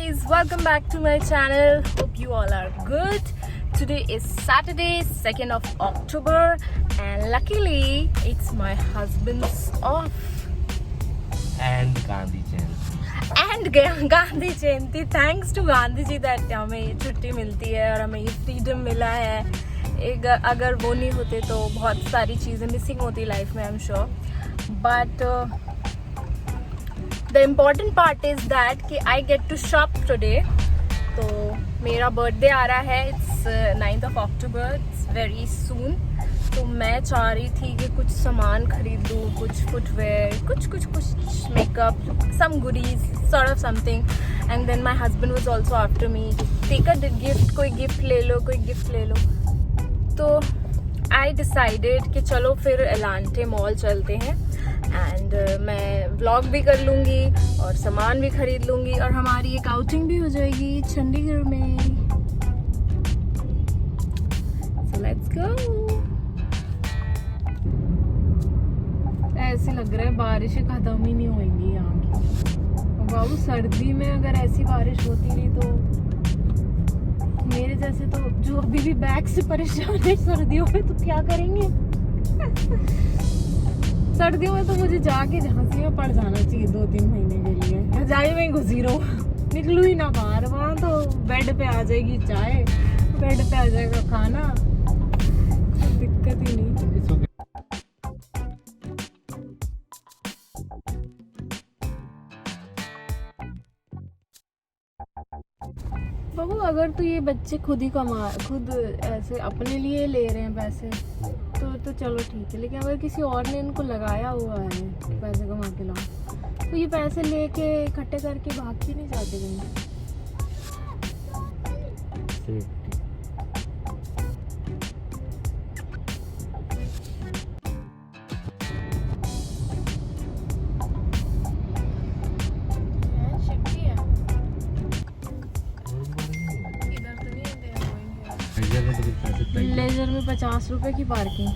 guys, welcome back to my channel. Hope you all are good. Today is Saturday, 2nd of October, and luckily it's my husband's off. And Gandhi Jayanti. And Gandhi Jayanti. Thanks to Gandhi ji that हमें छुट्टी मिलती है और हमें ये freedom मिला है. अगर वो नहीं होते तो बहुत सारी चीज़ें मिसिंग होती लाइफ में, I am sure. But the important part is that कि I get to shop today. तो मेरा बर्थडे आ रहा है, it's 9th of October, it's very soon. तो मैं चाह रही थी कि कुछ सामान खरीद लूँ, कुछ फुटवेयर, कुछ makeup, some goodies, sort of something. And then my husband was also after me, take a gift, कोई गिफ्ट ले लो, कोई गिफ्ट ले लो. तो I decided कि चलो फिर एलांटे मॉल चलते हैं एंड मैं व्लॉग भी कर लूँगी और सामान भी खरीद लूँगी और हमारी एक आउटिंग भी हो जाएगी चंडीगढ़ में. So let's go. ऐसे लग रहा है बारिश खत्म ही नहीं होएंगी यहाँ की. बाबू सर्दी में अगर ऐसी बारिश होती रही तो मेरे जैसे तो जो अभी भी बैग से परेशान है सर्दियों में, तो क्या करेंगे. सर्दियों में तो मुझे जाके झांसी में पड़ जाना चाहिए 2-3 महीने के लिए. रजाई में घुसी रहो, निकलू ही ना बाहर. वहाँ तो बेड पे आ जाएगी चाय, बेड पे आ जाएगा खाना, दिक्कत ही नहीं. बाबू अगर तो ये बच्चे खुद ऐसे अपने लिए ले रहे हैं पैसे तो चलो ठीक है, लेकिन अगर किसी और ने इनको लगाया हुआ है पैसे कमा के लाओ, तो ये पैसे लेके इकट्ठे करके भाग के नहीं जाते कहीं. लेजर में 50 रुपए की पार्किंग.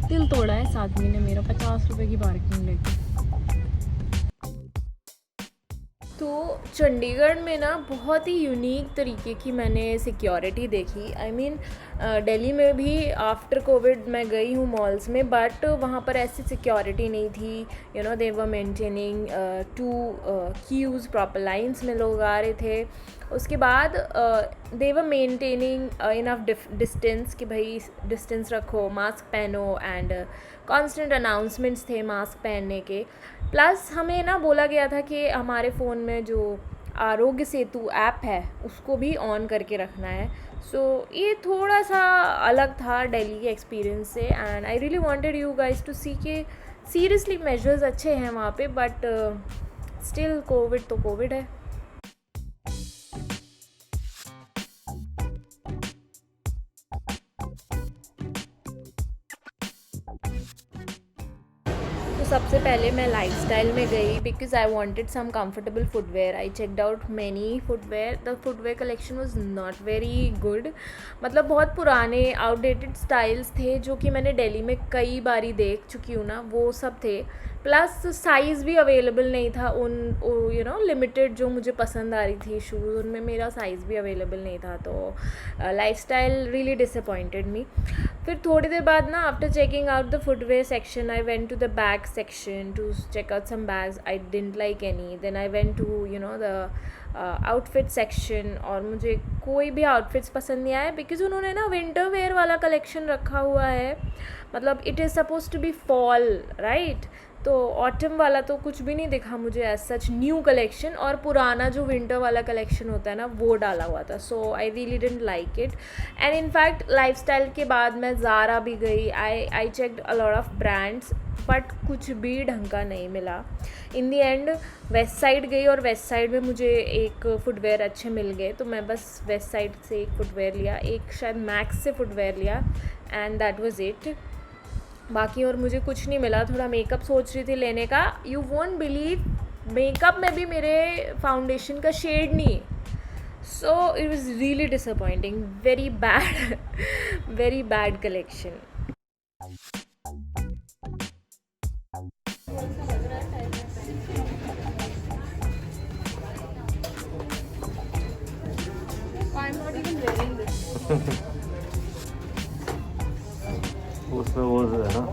दिल तोड़ा है इस आदमी ने मेरा, 50 रुपए की पार्किंग लेके. तो चंडीगढ़ में ना बहुत ही यूनिक तरीके की मैंने सिक्योरिटी देखी. आई मीन दिल्ली में भी आफ्टर कोविड मैं गई हूँ मॉल्स में, बट वहाँ पर ऐसी सिक्योरिटी नहीं थी. You know, they were maintaining 2 queues, proper lines में लोग आ रहे थे. उसके बाद they were maintaining enough distance कि भाई डिस्टेंस रखो, मास्क पहनो, एंड कॉन्स्टेंट अनाउंसमेंट्स थे मास्क पहनने के. प्लस हमें ना बोला गया था कि हमारे फ़ोन में जो आरोग्य सेतु ऐप है उसको भी ऑन करके रखना है. सो ये थोड़ा सा अलग था दिल्ली के एक्सपीरियंस से, and I really wanted you guys to see के सीरियसली मेजर्स अच्छे हैं वहाँ पे, बट स्टिल कोविड तो कोविड है. सबसे पहले मैं लाइफस्टाइल में गई because I wanted some comfortable footwear. I checked out many footwear. The footwear collection was not very good. मतलब बहुत पुराने आउटडेटेड स्टाइल्स थे जो कि मैंने दिल्ली में कई बारी देख चुकी हूँ ना, वो सब थे. प्लस साइज़ भी अवेलेबल नहीं था उन यू नो लिमिटेड जो मुझे पसंद आ रही थी शूज़, उनमें मेरा साइज़ भी अवेलेबल नहीं था. तो लाइफस्टाइल रियली डिसअपॉइंटेड मी. फिर थोड़ी देर बाद ना after checking out the footwear section I went to the bag section to check out some bags. I didn't like any. Then I went to you know the outfit section, और मुझे कोई भी outfits पसंद नहीं आए because उन्होंने ना winter wear वाला कलेक्शन रखा हुआ है. मतलब it is suppose to be fall right, तो ऑटम वाला तो कुछ भी नहीं दिखा मुझे एज सच न्यू कलेक्शन, और पुराना जो विंटर वाला कलेक्शन होता है ना वो डाला हुआ था. So I really didn't like it. And in fact Lifestyle के बाद मैं ज़ारा भी गई. I checked a lot of brands, but कुछ भी ढंग का नहीं मिला. In the end Westside गई, और वेस्ट साइड में मुझे एक फुटवेयर अच्छे मिल गए, तो मैं बस वेस्ट साइड से एक फुटवेयर लिया, एक शायद मैक्स से फुटवेयर लिया, एंड दैट वाज इट. बाकी और मुझे कुछ नहीं मिला. थोड़ा मेकअप सोच रही थी लेने का. यू वोंट बिलीव, मेकअप में भी मेरे फाउंडेशन का शेड नहीं. So it was really disappointing. Very bad collection. उसमें वो है ना,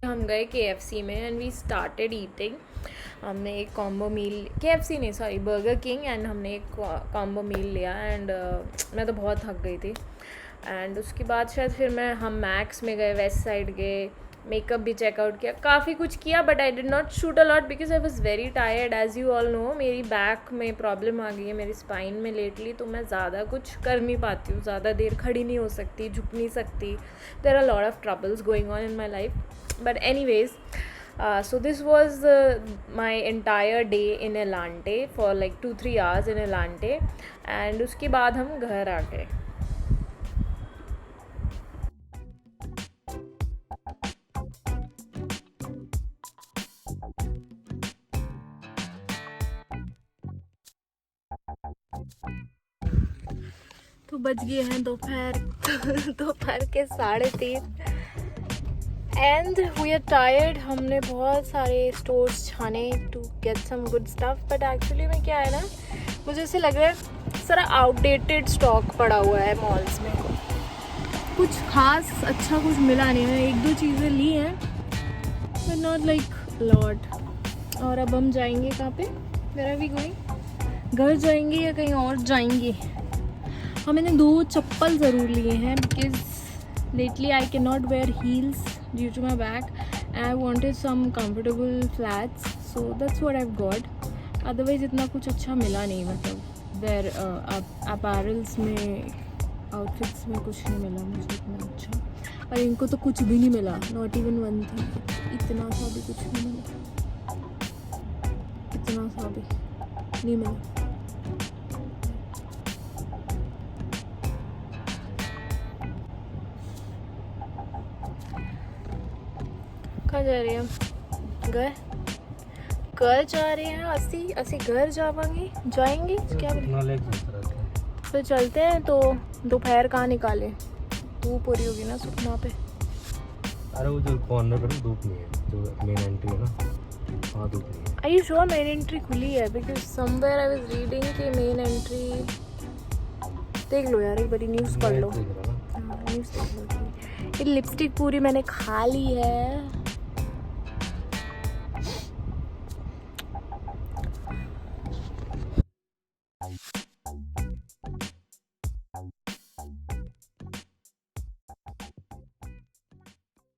हम गए KFC में एंड वी स्टार्टेड ईटिंग। हमने एक कॉम्बो मील, KFC नहीं सॉरी बर्गर किंग, एंड हमने एक कॉम्बो मील लिया एंड मैं तो बहुत थक गई थी। एंड उसके बाद शायद फिर हम मैक्स में गए, वेस्ट साइड गए, मेकअप भी चेकआउट किया, काफ़ी कुछ किया, but I did not shoot a lot because I was very tired. As you all know मेरी बैक में प्रॉब्लम आ गई है, मेरी स्पाइन में लेटली, तो मैं ज़्यादा कुछ कर नहीं पाती हूँ, ज़्यादा देर खड़ी नहीं हो सकती, झुक नहीं सकती। There are lot of troubles going on in my life, but anyways, so this was my entire day in Elante for like 2-3 hours in Elante, and उसके बाद हम घर आ गए। तो बज गए हैं दोपहर के 3:30 एंड वी आर टायर्ड। हमने बहुत सारे स्टोर्स छाने to get some good stuff, but actually में क्या है ना, मुझे ऐसे लग रहा है सारा आउटडेटेड स्टॉक पड़ा हुआ है मॉल्स में, कुछ खास अच्छा कुछ मिला नहीं है। 1-2 चीज़ें ली हैं बट नॉट लाइक लॉट। और अब हम जाएंगे कहाँ पे, वेयर आर वी गोइंग? घर जाएंगे या कहीं और जाएंगे? मैंने 2 चप्पल ज़रूर लिए हैं because lately I cannot wear heels due to my back and I wanted some comfortable flats, so that's what I've got. Otherwise इतना कुछ अच्छा मिला नहीं, मतलब wear apparels में, outfits में कुछ नहीं मिला मुझे इतना अच्छा। और इनको तो कुछ भी नहीं मिला, not even one thing, इतना सा भी कुछ नहीं मिला, इतना सा भी नहीं मिला। कहाँ जा रहे हैं? घर जा रहे हैं। असी घर जाएंगे क्या बोले? तो चलते हैं। तो दोपहर कहाँ निकाले, धूप हो रही होगी ना सुखना पे। अरे वो जो कॉर्नर पर धूप नहीं है, जो मेन एंट्री है ना, वहाँ धूप नहीं है। Are you sure main entry खुली है? Because somewhere I was reading कि मेन एंट्री, देख लो यार एक बारी न्यूज़ पढ़ लो। हाँ न्यूज़ देख लो। ये लिपस्टिक पूरी मैंने खा ली है।